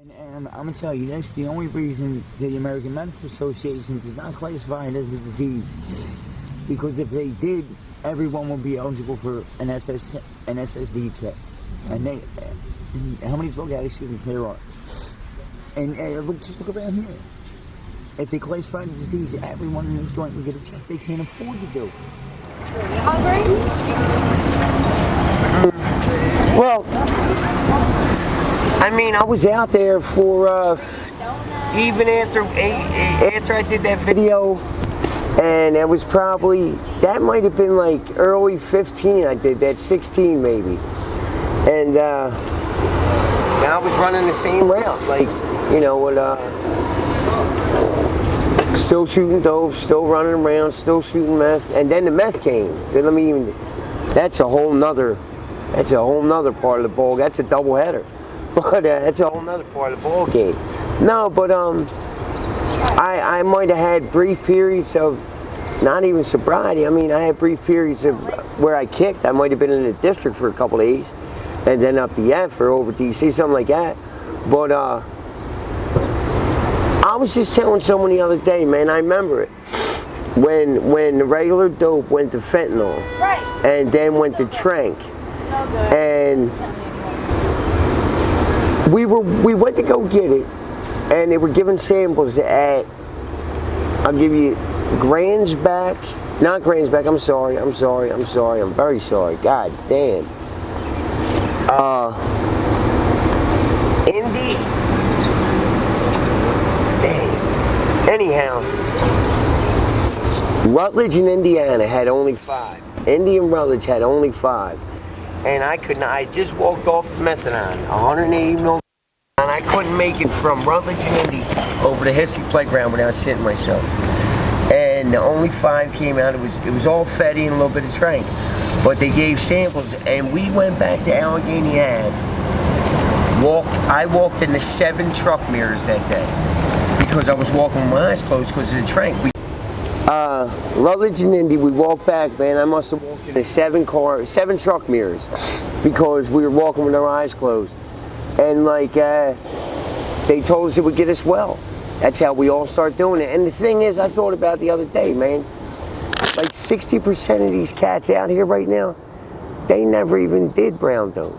And I'm going to tell you this, the only reason the American Medical Association does not classify it as a disease, because if they did, everyone would be eligible for an SSD check. And how many drug addicts do you think there are? And just look around here. If they classify the disease, everyone in this joint would get a check they can't afford to do. You hungry? Well, I mean, I was out there for even after I did that video, and it was probably, that might have been like early 15. I did that, 16 maybe, and I was running the same route, like, you know, with still shooting dope, still running around, still shooting meth, and then the meth came. That's a whole nother part of the ball. That's a double header. But that's a whole nother part of the ball game. No, but I might have had brief periods of not even sobriety. I mean, I had brief periods of where I kicked. I might have been in the district for a couple of days, and then up the F or over DC, something like that. But I was just telling someone the other day, man, I remember it. When the regular dope went to fentanyl, Right. and then went to trank, and we went to go get it, and they were giving samples at, I'll give you grams back, not grams back, I'm very sorry, god damn. Anyhow, Rutledge and Indiana had only 5. Indy and Rutledge had only 5. And I just walked off the methadone, 180 mil, and I couldn't make it from Rutledge and Indy over the Hissy playground without shitting myself. And the only 5 came out, it was all Fetty and a little bit of trank. But they gave samples, and we went back to Allegheny Ave. I walked in the 7 truck mirrors that day, because I was walking with my eyes closed because of the trank. Rutledge and Indy, we walked back, man. I must have walked in the 7 truck mirrors, because we were walking with our eyes closed. And like, they told us it would get us well. That's how we all start doing it. And the thing is, I thought about the other day, man, like 60% of these cats out here right now, they never even did brown dope.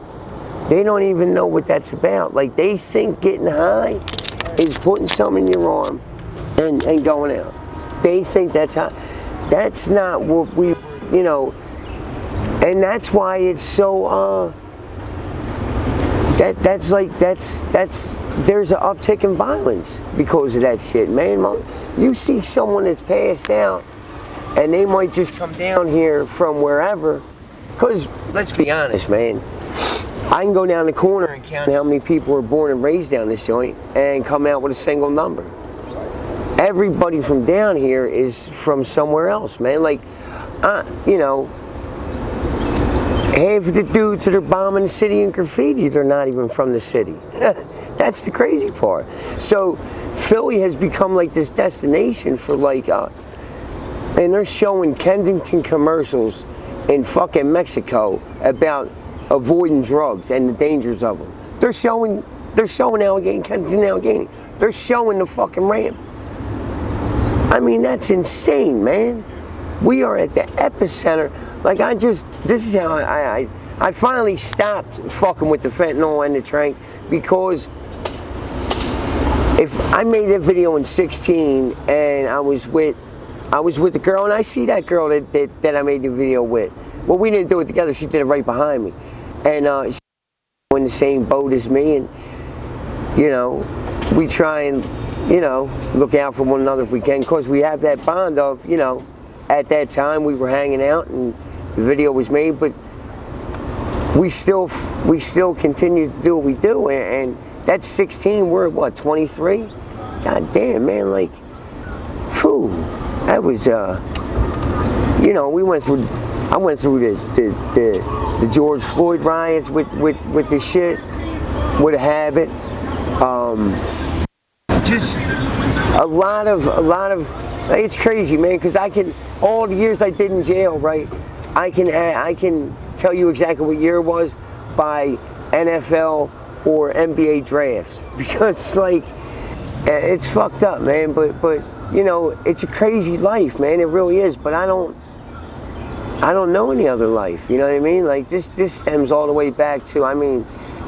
They don't even know what that's about. Like, they think getting high is putting something in your arm and going out. They think that's how. That's not what we, you know, and that's why it's so, there's an uptick in violence because of that shit, man. You see someone that's passed out, and they might just come down here from wherever, because let's be honest, man, I can go down the corner and count how many people were born and raised down this joint and come out with a single number. Everybody from down here is from somewhere else, man. Like, you know, half of the dudes that are bombing the city in graffiti, they're not even from the city. That's the crazy part. So Philly has become like this destination for like, and they're showing Kensington commercials in fucking Mexico about avoiding drugs and the dangers of them. They're showing Allegheny, Kensington, Allegheny. They're showing the fucking ramp. I mean, that's insane, man. We are at the epicenter. Like, this is how I finally stopped fucking with the fentanyl and the trank, because if I made that video in 16 and I was with the girl, and I see that girl that I made the video with. Well, we didn't do it together. She did it right behind me. And she's in the same boat as me, and, you know, we try and, you know, look out for one another if we can, because we have that bond of, you know, at that time we were hanging out and the video was made, but we still continue to do what we do, and that's 16, we're at what, 23? God damn, man, like, phew, that was, you know, I went through the George Floyd riots with the shit, with a habit. Just a lot of, it's crazy, man, because all the years I did in jail, right, I can tell you exactly what year it was by NFL or NBA drafts, because like it's fucked up, man. But you know, it's a crazy life, man. It really is. But I don't know any other life. You know what I mean? Like this stems all the way back to, I mean,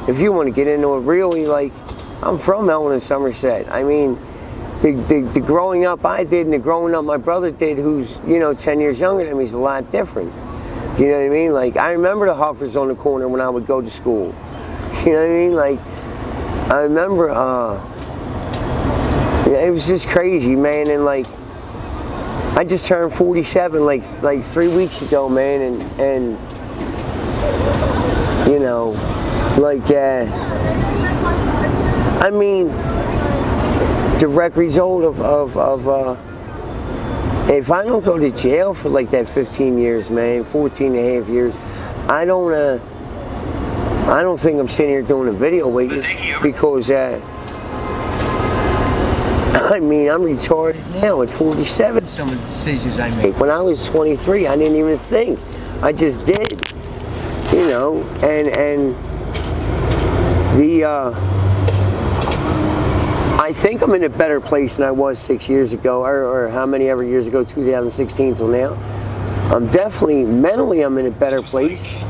if you want to get into it really, like, I'm from Elton and Somerset. I mean, the growing up I did and the growing up my brother did, who's, you know, 10 years younger than me, is a lot different. You know what I mean? Like, I remember the Huffers on the corner when I would go to school. You know what I mean? Like, I remember, it was just crazy, man. And like, I just turned 47 like 3 weeks ago, man, and you know, like, I mean, direct result of if I don't go to jail for like that 15 years, man, 14 and a half years, I don't think I'm sitting here doing a video with you, because I mean, I'm retarded now at 47, some of the decisions I make. When I was 23, I didn't even think. I just did, you know, and I think I'm in a better place than I was 6 years ago, or how many ever years ago, 2016 till now. I'm definitely, mentally, I'm in a better place.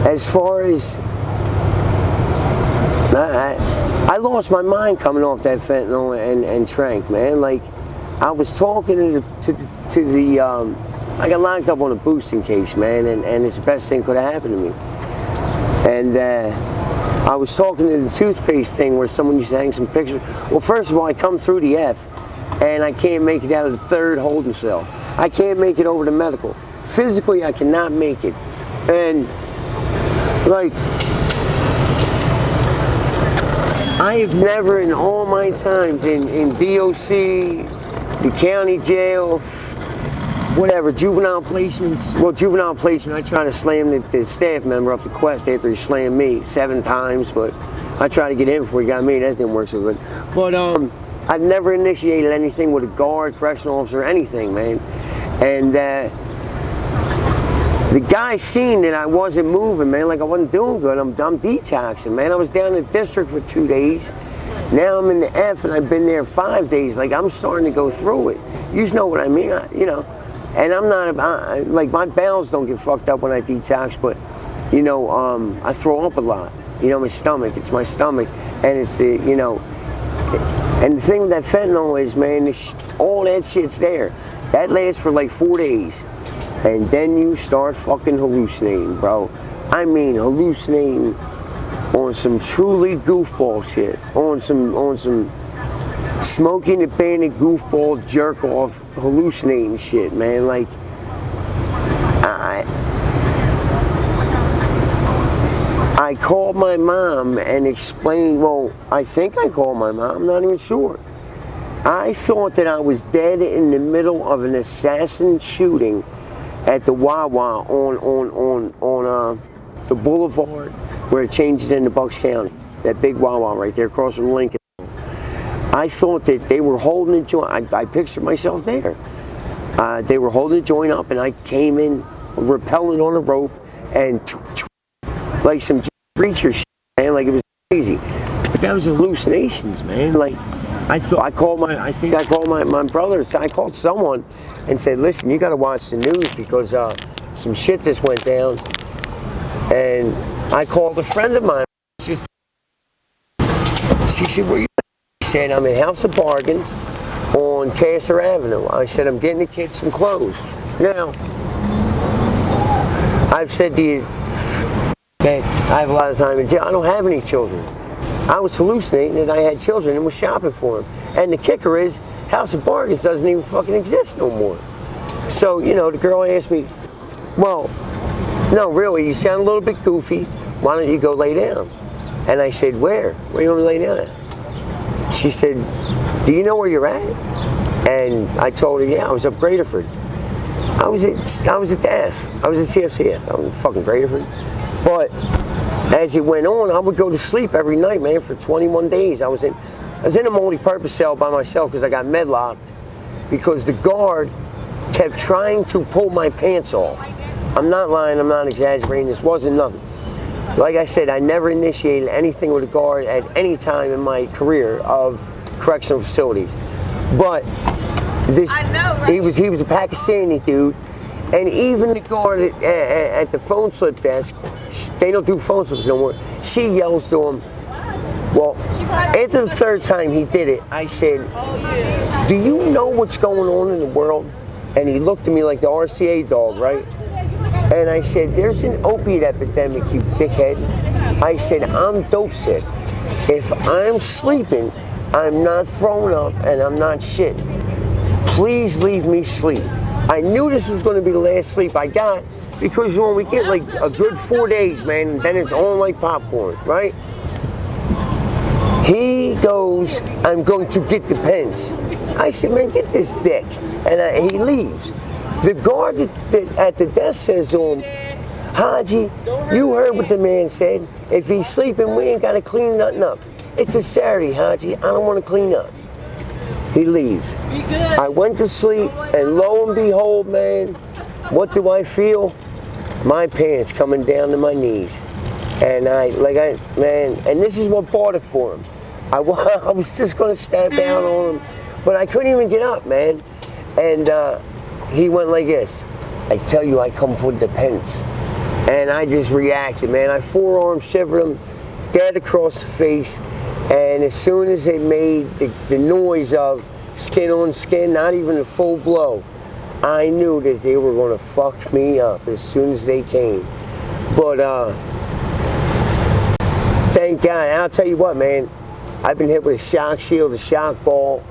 As far as, I lost my mind coming off that fentanyl and trank, man. Like, I was talking to the I got locked up on a boosting case, man, and it's the best thing could have happened to me. And I was talking to the toothpaste thing where someone used to hang some pictures. Well, first of all, I come through the F, and I can't make it out of the third holding cell. I can't make it over to medical. Physically, I cannot make it. And, like, I have never in all my times in DOC, the county jail, whatever, juvenile placements. Well, juvenile placement, I try to slam the staff member up the quest after he slammed me 7 times, but I tried to get in before he got me. That didn't work so good. But I've never initiated anything with a guard, correctional officer, anything, man. And the guy seen that I wasn't moving, man, like I wasn't doing good. I'm detoxing, man. I was down in the district for 2 days. Now I'm in the F, and I've been there 5 days. Like, I'm starting to go through it. You just know what I mean, you know. And I'm not, like, my bowels don't get fucked up when I detox, but, you know, I throw up a lot. You know, my stomach, it's my stomach. And it's, you know, and the thing with that fentanyl is, man, all that shit's there. That lasts for like 4 days. And then you start fucking hallucinating, bro. I mean, hallucinating on some truly goofball shit. On some Smoking the Bandit goofball jerk off hallucinating shit, man. Like, I called my mom and explained, well, I think I called my mom, I'm not even sure. I thought that I was dead in the middle of an assassin shooting at the Wawa on the boulevard where it changes into Bucks County. That big Wawa right there across from Lincoln. I thought that they were holding the joint. I pictured myself there. They were holding the joint up, and I came in rappelling on a rope and like some preacher shit, man. Like, it was crazy. But that was hallucinations, man. Like, I called my brother. I called someone and said, listen, you got to watch the news because some shit just went down. And I called a friend of mine. She said, where you? She said, I'm in House of Bargains on Castor Avenue. I said, I'm getting the kids some clothes. Now, I've said to you that I have a lot of time in jail. I don't have any children. I was hallucinating that I had children and was shopping for them. And the kicker is, House of Bargains doesn't even fucking exist no more. So, you know, the girl asked me, well, no, really, you sound a little bit goofy. Why don't you go lay down? And I said, where? Where you want me to lay down at? She said, do you know where you're at? And I told her, yeah, I was up Graterford. I was at the F. I was at CFCF. I was in fucking Graterford. But as it went on, I would go to sleep every night, man, for 21 days. I was in a multi-purpose cell by myself because I got medlocked because the guard kept trying to pull my pants off. I'm not lying, I'm not exaggerating, this wasn't nothing. Like I said, I never initiated anything with a guard at any time in my career of correctional facilities. But this, I know, right? he was a Pakistani dude, and even the guard at the phone slip desk, they don't do phone slips no more. She yells to him. Well, after the third time he did it, I said, "Do you know what's going on in the world?" And he looked at me like the RCA dog, right? And I said, "There's an opiate epidemic, you dickhead." I said, "I'm dope sick. If I'm sleeping, I'm not throwing up and I'm not shitting. Please leave me sleep." I knew this was going to be the last sleep I got because when we get like a good 4 days, man, and then it's on like popcorn, right? He goes, "I'm going to get the pens." I said, "Man, get this dick." And he leaves. The guard at the desk says to him, "Haji, you heard what the man said. If he's sleeping, we ain't got to clean nothing up. It's a Saturday, Haji. I don't want to clean up." He leaves. I went to sleep, and lo and behold, man, what do I feel? My pants coming down to my knees. And man, and this is what bought it for him. I was just going to stab down on him, but I couldn't even get up, man. And he went like this. "I tell you, I come for defense." And I just reacted, man. I forearm shivered him dead across the face. And as soon as it made the noise of skin on skin, not even a full blow, I knew that they were going to fuck me up as soon as they came. But thank God. And I'll tell you what, man. I've been hit with a shock shield, a shock ball,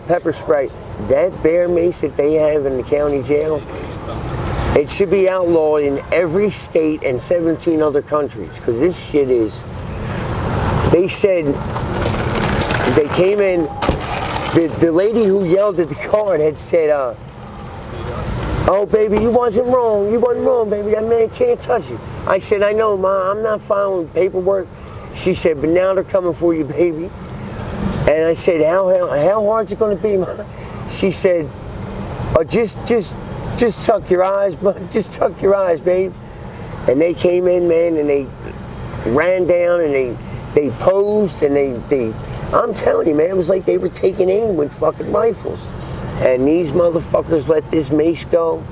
pepper spray. That bear mace that they have in the county jail, it should be outlawed in every state and 17 other countries. Because this shit is... They said, they came in, the lady who yelled at the guard had said, "Oh, baby, you wasn't wrong, baby, that man can't touch you." I said, "I know, Ma, I'm not filing paperwork." She said, "But now they're coming for you, baby." And I said, how hard's it going to be, Ma?" She said, "Oh, just tuck your eyes, just tuck your eyes, babe." And they came in, man, and they ran down and they posed and they I'm telling you, man, it was like they were taking aim with fucking rifles. And these motherfuckers let this mace go.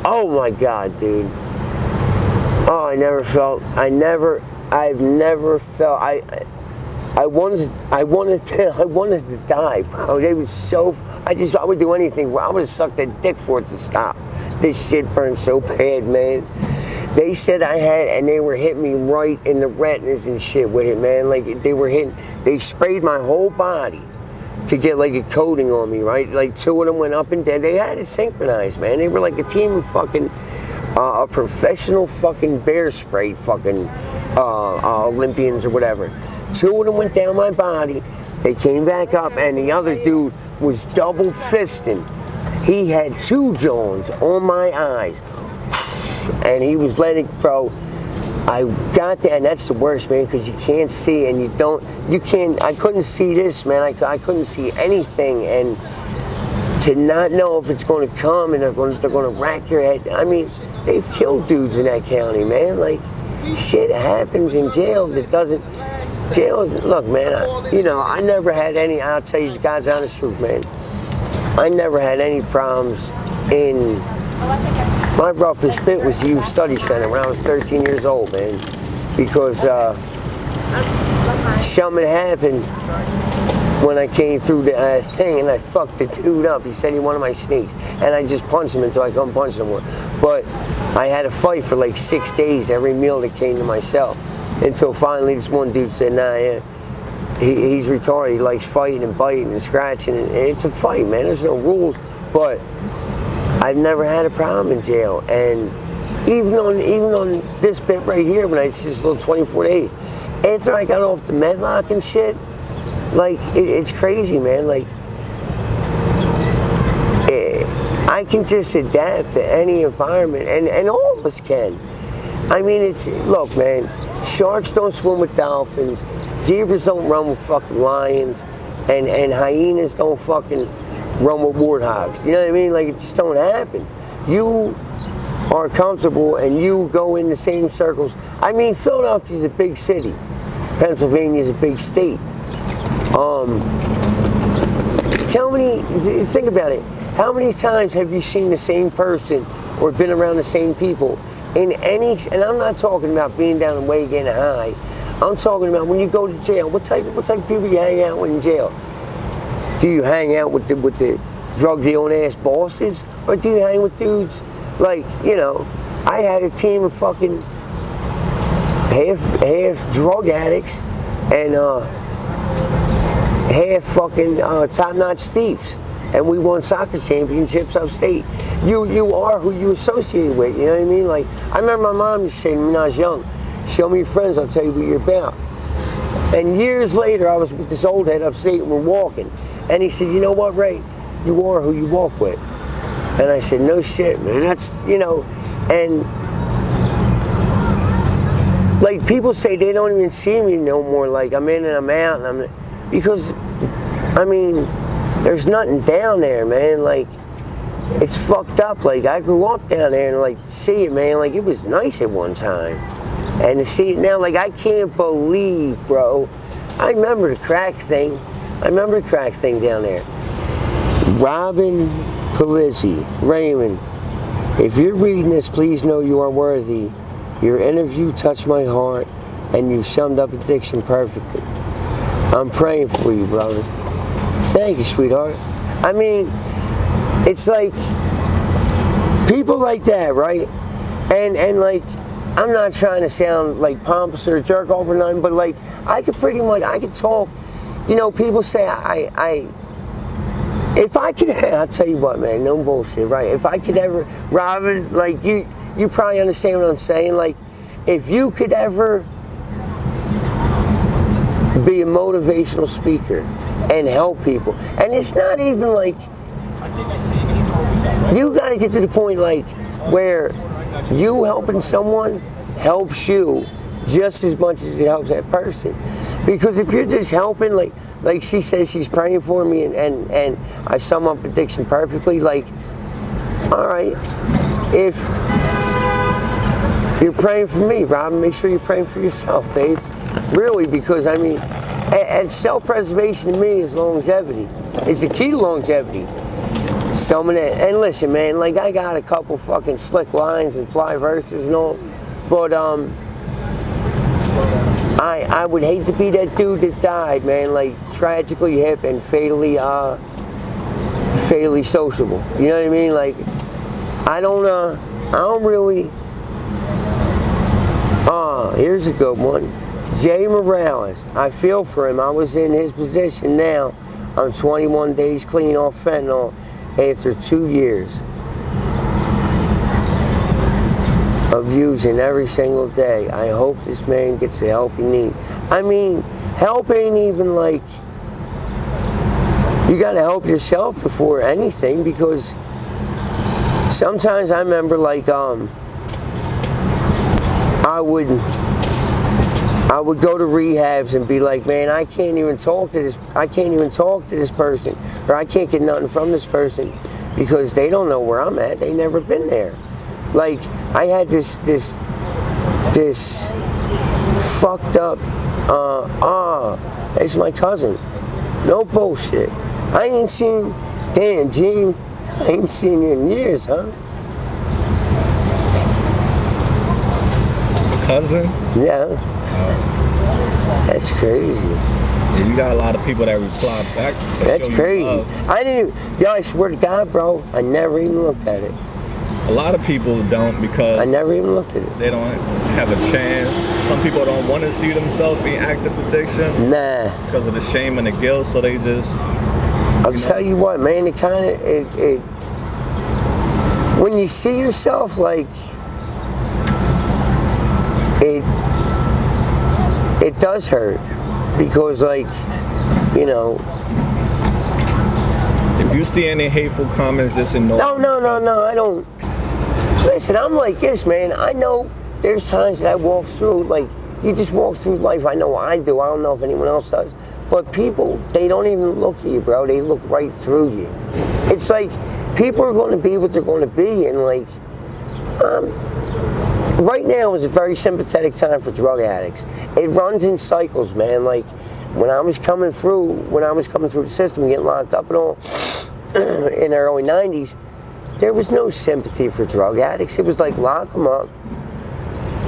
Oh my God, dude. Oh, I've never felt, I wanted to die, bro. They was so, I would do anything. I would have sucked that dick for it to stop. This shit burned so bad, man. They said I had, and they were hitting me right in the retinas and shit with it, man. Like they sprayed my whole body to get like a coating on me, right? Like 2 of them went up and down. They had it synchronized, man. They were like a team of fucking, a professional fucking bear spray fucking Olympians or whatever. 2 of them went down my body. They came back up, and the other dude was double fisting. He had 2 Johns on my eyes. And he was letting, bro, I got there, and that's the worst, man, because you can't see, and I couldn't see this, man. I couldn't see anything, and to not know if it's going to come and they're going to rack your head. I mean, they've killed dudes in that county, man. Like, shit happens in jail that doesn't, look, man, I never had any, I'll tell you God's honest truth, man. I never had any problems in... My roughest bit was the Youth Study Center when I was 13 years old, man, because something happened when I came through the thing, and I fucked the dude up. He said he wanted my sneaks, and I just punched him until I couldn't punch no more. But I had a fight for like 6 days, every meal that came to my cell, until finally this one dude said, "Nah, yeah, he's retarded. He likes fighting and biting and scratching, and it's a fight, man. There's no rules." But I've never had a problem in jail, and even on this bit right here, when I just little 24 days, after I got off the medlock and shit, like it's crazy, man. Like I can just adapt to any environment, and all of us can. I mean, look, man. Sharks don't swim with dolphins, zebras don't run with fucking lions, and hyenas don't fucking run with warthogs. You know what I mean? Like, it just don't happen. You are comfortable and you go in the same circles. I mean, Philadelphia's a big city. Pennsylvania's a big state. Think about it. How many times have you seen the same person or been around the same people in any, and I'm not talking about being down the way getting high. I'm talking about when you go to jail. What type of people you hang out with in jail? Do you hang out with the drug dealing ass bosses, or do you hang with dudes like, you know, I had a team of fucking half drug addicts and half fucking top-notch thieves, and we won soccer championships upstate. You are who you associate with, you know what I mean? Like, I remember my mom used to say to me when I was young, show me your friends, I'll tell you what you're about. And years later, I was with this old head upstate and we're walking, and he said, you know what, Ray, you are who you walk with. And I said, no shit, man, that's, you know, and like people say they don't even see me no more, like I'm in and I'm out, and because, I mean, there's nothing down there, man, like, it's fucked up. Like, I grew up down there and like to see it, man, like it was nice at one time. And to see it now, like I can't believe, bro. I remember the crack thing. I remember the crack thing down there. Robin Palizzi, Raymond, if you're reading this, please know you are worthy. Your interview touched my heart and you summed up addiction perfectly. I'm praying for you, brother. Thank you, sweetheart. I mean, it's like people like that, right? And like, I'm not trying to sound like pompous or a jerk off or nothing, but like I could talk. You know, people say if I could, I'll tell you what, man, no bullshit, right? If I could ever, Robin, like you probably understand what I'm saying. Like, if you could ever be a motivational speaker and help people, and it's not even like, you got to get to the point like where you helping someone helps you just as much as it helps that person. Because if you're just helping, like she says she's praying for me and I sum up addiction perfectly, like, all right, if you're praying for me, Robin, make sure you're praying for yourself, babe. Really, because I mean, and self-preservation to me is longevity. It's the key to longevity. So many, and listen, man, like I got a couple fucking slick lines and fly verses and all, but I would hate to be that dude that died, man, like tragically hip and fatally sociable. You know what I mean? Like, I don't really. Here's a good one. Jay Morales. I feel for him. I was in his position now. I'm 21 days clean off fentanyl after 2 years of using every single day. I hope this man gets the help he needs. I mean, help ain't even like, you gotta help yourself before anything, because sometimes I remember like I would go to rehabs and be like, man, I can't even talk to this person, or I can't get nothing from this person because they don't know where I'm at. They never been there. Like, I had this fucked up, it's my cousin. No bullshit. I ain't seen, damn, Gene, I ain't seen you in years, huh? Cousin? Yeah. That's crazy. Yeah, you got a lot of people that reply back. That's crazy. I didn't even, yo, I swear to God, bro, I never even looked at it. A lot of people don't, because I never even looked at it. They don't have a chance. Some people don't want to see themselves in active addiction. Nah. Because of the shame and the guilt, so they just. I'll tell you what, man, it kind of, when you see yourself, like, it does hurt, because, like, you know. If you see any hateful comments, just ignore. No, I don't. Listen, I'm like this, man. I know there's times that I walk through, like, you just walk through life. I know I do. I don't know if anyone else does. But people, they don't even look at you, bro. They look right through you. It's like, people are going to be what they're going to be, and like, Right now is a very sympathetic time for drug addicts. It runs in cycles, man. Like when I was coming through the system, getting locked up and all in the early 90s, there was no sympathy for drug addicts. It was like lock them up,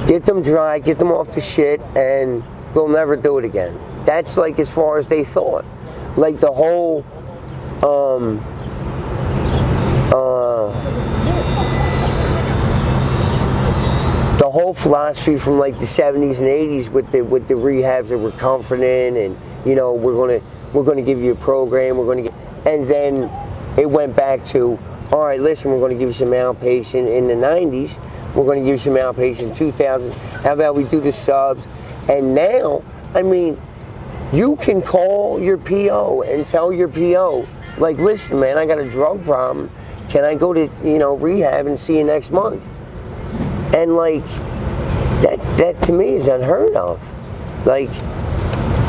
get them dry, get them off the shit, and they'll never do it again. That's like as far as they thought. Like the whole philosophy from like the 70s and 80s with the rehabs that we're comforting, and you know we're gonna give you a program, and then it went back to, all right, listen, we're gonna give you some outpatient in the 90s, we're gonna give you some outpatient in 2000. How about we do the subs? And now, I mean, you can call your PO and tell your PO, like, listen, man, I got a drug problem. Can I go to rehab and see you next month? And like that to me is unheard of. Like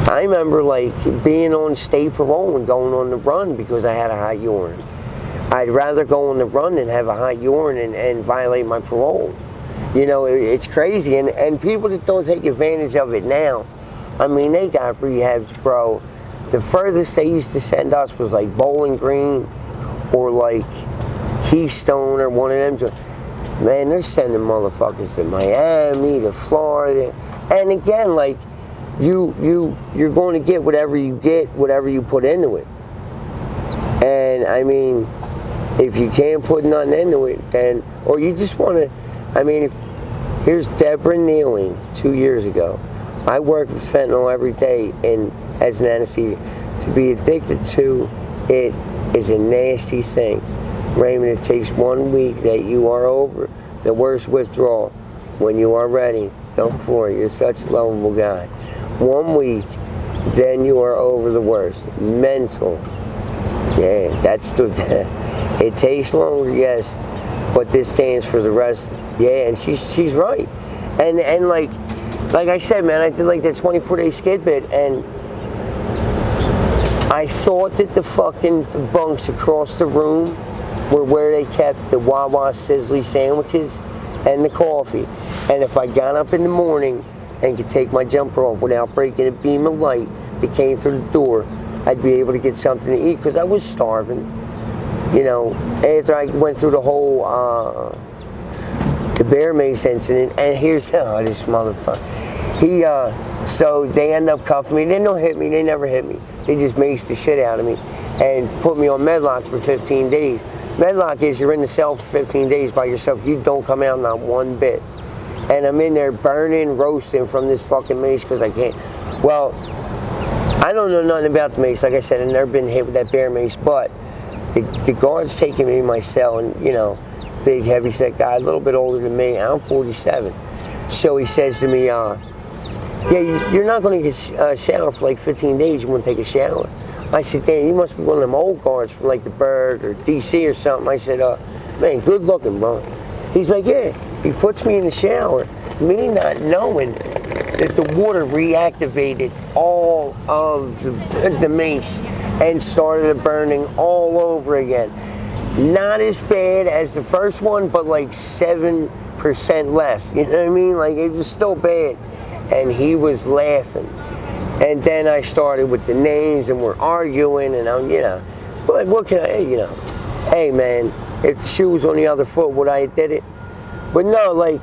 I remember like being on state parole and going on the run because I had a high urine. I'd rather go on the run than have a high urine and violate my parole. You know, it's crazy. And people that don't take advantage of it now, I mean, they got rehabs, bro. The furthest they used to send us was like Bowling Green or like Keystone or one of them. Man, they're sending motherfuckers to Miami, to Florida. And again, like, you're going to get whatever you put into it. And I mean, if you can't put nothing into it, then, or you just want to, I mean, here's Deborah Nealing 2 years ago. I work with fentanyl every day as an anesthesia. To be addicted to it is a nasty thing. Raymond, it takes 1 week that you are over the worst withdrawal. When you are ready, go for it. You're such a lovable guy. 1 week, then you are over the worst. Mental. Yeah, that's it takes longer, yes, but this stands for the rest. Yeah, and she's right. And like I said, man, I did like that 24-day skid bit, and I thought that the bunks across the room were where they kept the Wawa Sizzly sandwiches and the coffee. And if I got up in the morning and could take my jumper off without breaking a beam of light that came through the door, I'd be able to get something to eat because I was starving. You know, after I went through the whole the bear mace incident, and here's this motherfucker. So they end up cuffing me. They don't hit me. They never hit me. They just maced the shit out of me and put me on medlock for 15 days. Medlock is you're in the cell for 15 days by yourself. You don't come out not one bit. And I'm in there burning, roasting from this fucking mace because I can't. Well, I don't know nothing about the mace. Like I said, I've never been hit with that bear mace. But the guard's taking me in my cell, and you know, big, heavy-set guy, a little bit older than me. I'm 47. So he says to me, yeah, you're not going to get a shower for like 15 days. You want to take a shower? I said, damn, you must be one of them old guards from like the Berg or DC or something. I said, man, good looking, bro. He's like, yeah. He puts me in the shower, me not knowing that the water reactivated all of the mace and started burning all over again. Not as bad as the first one, but like 7% less. You know what I mean? Like, it was still bad. And he was laughing. And then I started with the names, and we're arguing, and I'm, but what can I, hey man, if the shoe was on the other foot, would I have did it? But no, like,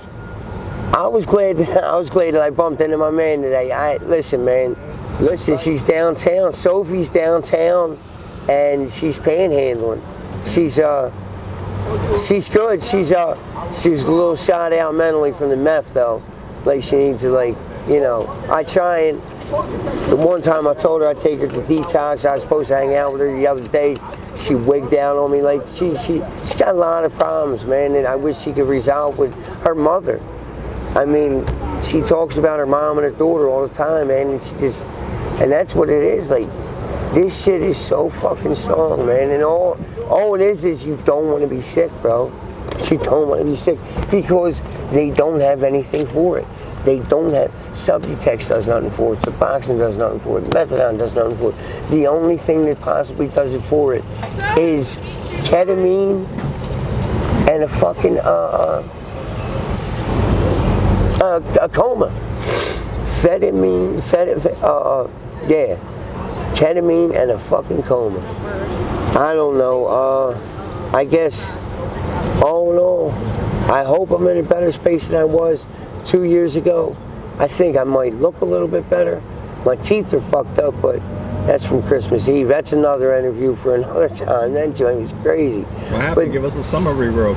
I was glad that I bumped into my man today. Listen, man, she's downtown. Sophie's downtown, and she's panhandling. She's good. She's a little shot out mentally from the meth though. Like she needs to I try and. The one time I told her I'd take her to Detox, I was supposed to hang out with her the other day. She wigged out on me. Like she's got a lot of problems, man, and I wish she could resolve with her mother. I mean, she talks about her mom and her daughter all the time, man, and that's what it is. Like, this shit is so fucking strong, man, and all it is you don't want to be sick, bro. You don't want to be sick because they don't have anything for it. They don't have, Subutex does nothing for it, Suboxone does nothing for it, Methadone does nothing for it. The only thing that possibly does it for it is ketamine and a fucking A coma. Yeah. Ketamine and a fucking coma. I don't know. I guess, all in all, I hope I'm in a better space than I was 2 years ago. I think I might look a little bit better. My teeth are fucked up, but that's from Christmas Eve. That's another interview for another time. That joint was crazy. What happened? Give us a summary, bro.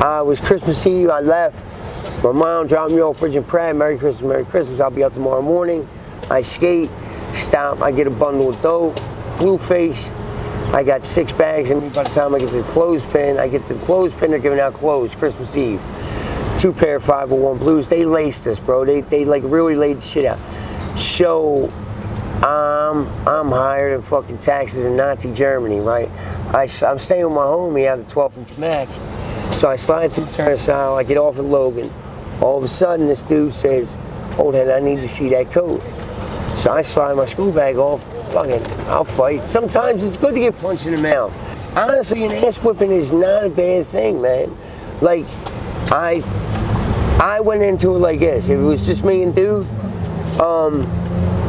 I was Christmas Eve. I left. My mom dropped me off Bridge and Pratt. Merry Christmas, Merry Christmas. I'll be out tomorrow morning. I skate, stop. I get a bundle of dope, Blueface. I got 6 bags in me by the time I get to the clothespin. They're giving out clothes Christmas Eve. 2 pair of 501 Blues. They laced us, bro. They like really laid the shit out. So I'm higher than fucking taxes in Nazi Germany, right? I'm staying with my homie out of 12th and Mac. So I slide through the turnstile. I get off at Logan. All of a sudden, this dude says, "Old head, I need to see that coat." So I slide my school bag off. Fucking, I'll fight. Sometimes it's good to get punched in the mouth. Honestly, an ass whipping is not a bad thing, man. Like, I went into it like this. If it was just me and dude,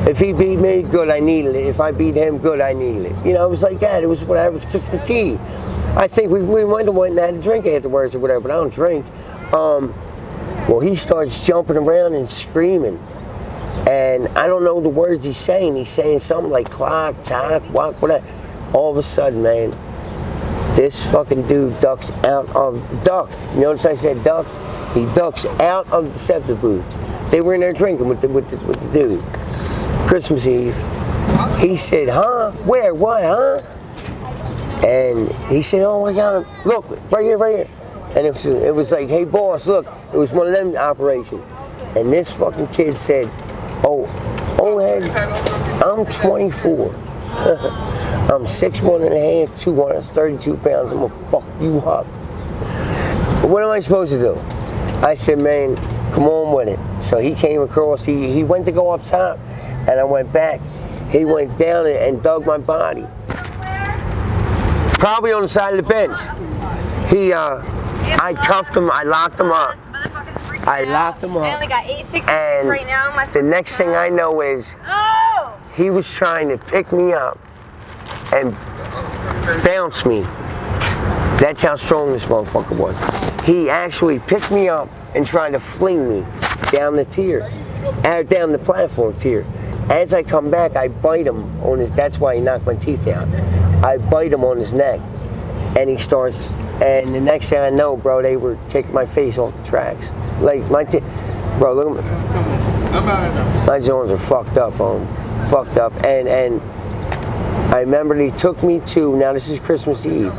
if he beat me, good, I needed it. If I beat him, good, I needed it. You know, it was like that. It was whatever. It was Christmas Eve. I think we might have went and had a drink afterwards or whatever, but I don't drink. Well, he starts jumping around and screaming. And I don't know the words he's saying. He's saying something like clock, talk, walk, whatever. All of a sudden, man, this fucking dude ducks. You notice I said ducked? He ducks out of the septic booth. They were in there drinking with the dude. Christmas Eve. He said, "Huh? Where? What? Huh?" And he said, "Oh, I got him. Look, right here." And it was like, "Hey, boss, look." It was one of them operations. And this fucking kid said, "Oh, old head, I'm 24. I'm 6'1 and a half, 232 pounds. I'm gonna fuck you up. What am I supposed to do?" I said, "Man, come on with it." So he came across. He went to go up top, and I went back. He went down and dug my body. Probably on the side of the bench. I cuffed him. I locked him up. I only got 866 and right now. The next thing I know is he was trying to pick me up and bounce me. That's how strong this motherfucker was. He actually picked me up and tried to fling me down the tier, down the platform tier. As I come back, I bite him on his. That's why he knocked my teeth out. I bite him on his neck, and he starts. And the next thing I know, bro, they were kicking my face off the tracks. Like bro, look at me. My joints are fucked up, fucked up. And I remember they took me to. Now this is Christmas Eve.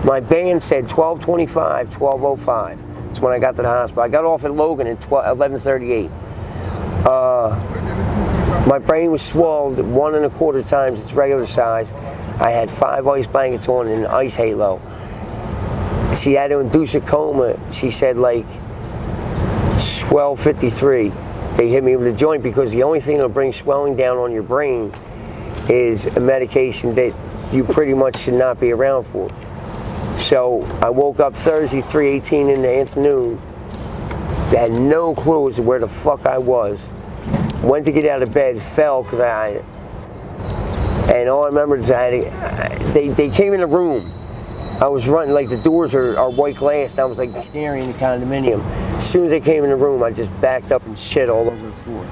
My band said 12:25, 12:05. That's when I got to the hospital. I got off at Logan at 11:38. My brain was swelled 1 1/4 times its regular size. I had 5 ice blankets on and an ice halo. She had to induce a coma. She said like 12:53. They hit me with a joint because the only thing that'll bring swelling down on your brain is a medication that you pretty much should not be around for. So I woke up Thursday, 3:18 in the afternoon. Had no clue as to where the fuck I was. Went to get out of bed, fell because and all I remember is they came in the room. I was running, like the doors are white glass, and I was like canary in the condominium. As soon as they came in the room, I just backed up and shit all over the floor.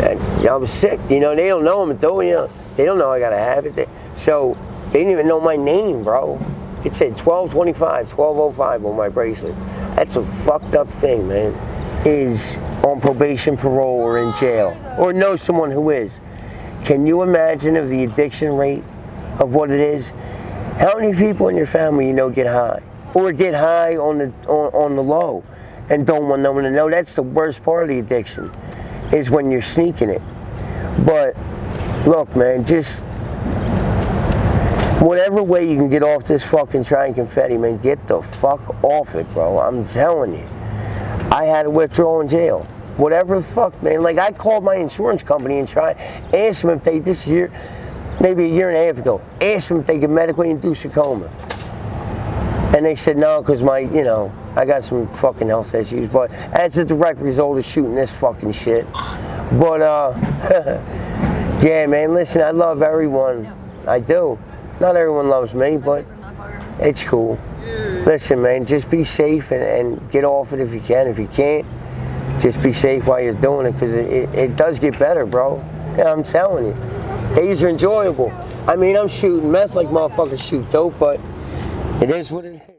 And I was sick, you know, they don't know I'm a dope, you know. They don't know I got a habit. So they didn't even know my name, bro. It said 12:25, 12:05 on my bracelet. That's a fucked up thing, man. Is on probation, parole, or in jail, or know someone who is. Can you imagine of the addiction rate of what it is? How many people in your family you know get high, or get high on the low, and don't want no one to know? That's the worst part of the addiction, is when you're sneaking it. But look, man, just whatever way you can get off this fucking trying confetti, man, get the fuck off it, bro. I'm telling you. I had a withdrawal in jail. Whatever the fuck, man. Like, I called my insurance company and asked them if they, this year, maybe a year and a half ago, asked them if they could medically induce a coma. And they said no, because my, you know, I got some fucking health issues, but as a direct result of shooting this fucking shit. But yeah, man, listen, I love everyone. I do. Not everyone loves me, but it's cool. Listen, man, just be safe and get off it if you can. If you can't, just be safe while you're doing it, because it does get better, bro. Yeah, I'm telling you. Days are enjoyable. I mean, I'm shooting meth like motherfuckers shoot dope, but it is what it is.